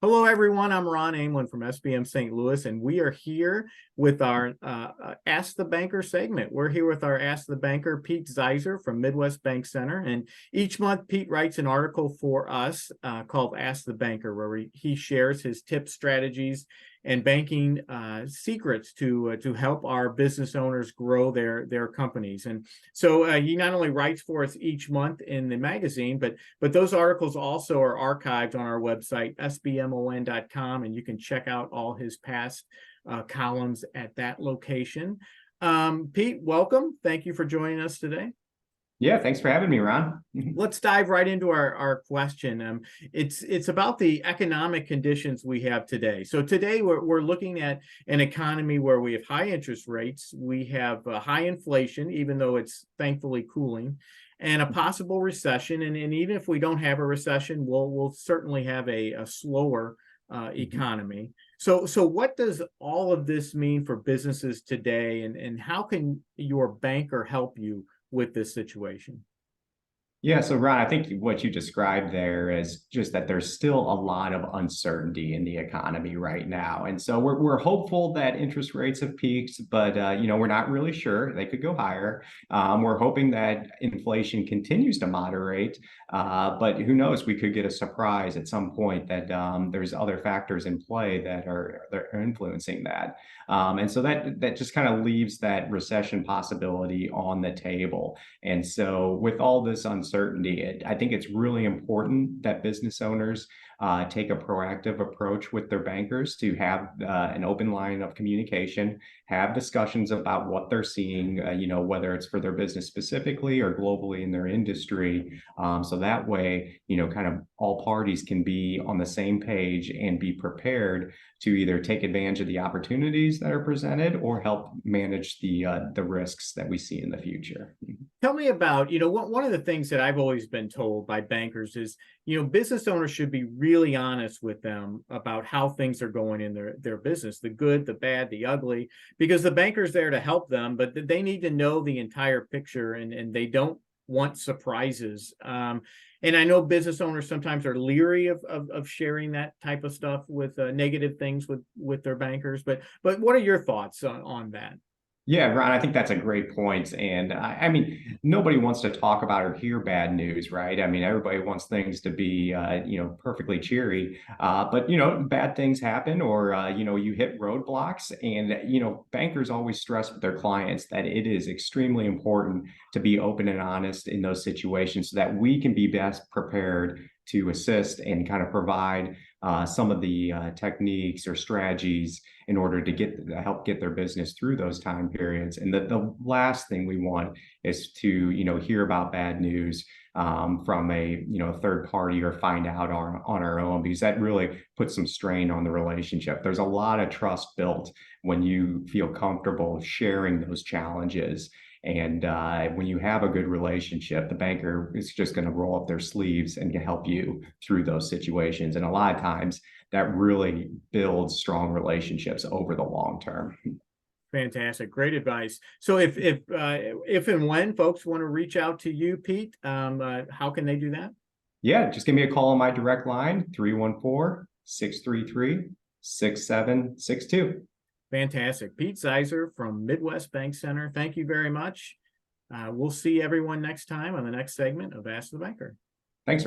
Hello, everyone. I'm Ron Amlin from SBM St. Louis, and we are here with our Ask the Banker segment. We're here with our Ask the Banker, Pete Zeiser from Midwest Bank Center. And each month, Pete writes an article for us called Ask the Banker, where he shares his tips, strategies, and banking secrets to help our business owners grow their companies. And so he not only writes for us each month in the magazine, but those articles also are archived on our website, sbmon.com, and you can check out all his past columns at that location. Pete, welcome. Thank you for joining us today. Yeah, thanks for having me, Ron. Let's dive right into our question. It's about the economic conditions we have today. So today we're looking at an economy where we have high interest rates, we have high inflation, even though it's thankfully cooling, and a possible recession. And even if we don't have a recession, we'll certainly have a slower economy. So what does all of this mean for businesses today, and how can your banker help you with this situation? Yeah, so Ron, I think what you described there is just that there's still a lot of uncertainty in the economy right now. And so we're hopeful that interest rates have peaked, but we're not really sure. They could go higher. We're hoping that inflation continues to moderate, but who knows? We could get a surprise at some point that there's other factors in play that are influencing that. And so that just kind of leaves that recession possibility on the table. And so with all this uncertainty, I think it's really important that business owners take a proactive approach with their bankers to have an open line of communication, have discussions about what they're seeing, whether it's for their business specifically or globally in their industry. So that way, kind of all parties can be on the same page and be prepared to either take advantage of the opportunities that are presented or help manage the risks that we see in the future. Tell me about, one of the things that I've always been told by bankers is, business owners should be really honest with them about how things are going in their business, the good, the bad, the ugly, because the banker's there to help them, but they need to know the entire picture, and they don't want surprises. And I know business owners sometimes are leery of sharing that type of stuff with negative things with their bankers. But what are your thoughts on that? Yeah, Ron, I think that's a great point. And I mean, nobody wants to talk about or hear bad news, right? I mean, everybody wants things to be, perfectly cheery. But, bad things happen or, you hit roadblocks. And, bankers always stress with their clients that it is extremely important to be open and honest in those situations so that we can be best prepared to assist and kind of provide some of the techniques or strategies in order to help get their business through those time periods. And the last thing we want is to hear about bad news from a third party or find out on our own, because that really puts some strain on the relationship. There's a lot of trust built when you feel comfortable sharing those challenges. And when you have a good relationship, the banker is just going to roll up their sleeves and help you through those situations. And a lot of times that really builds strong relationships over the long term. Fantastic. Great advice. So if and when folks want to reach out to you, Pete, how can they do that? Yeah, just give me a call on my direct line, 314-633-6762. Fantastic. Pete Zeiser from Midwest Bank Center. Thank you very much. We'll see everyone next time on the next segment of Ask the Banker.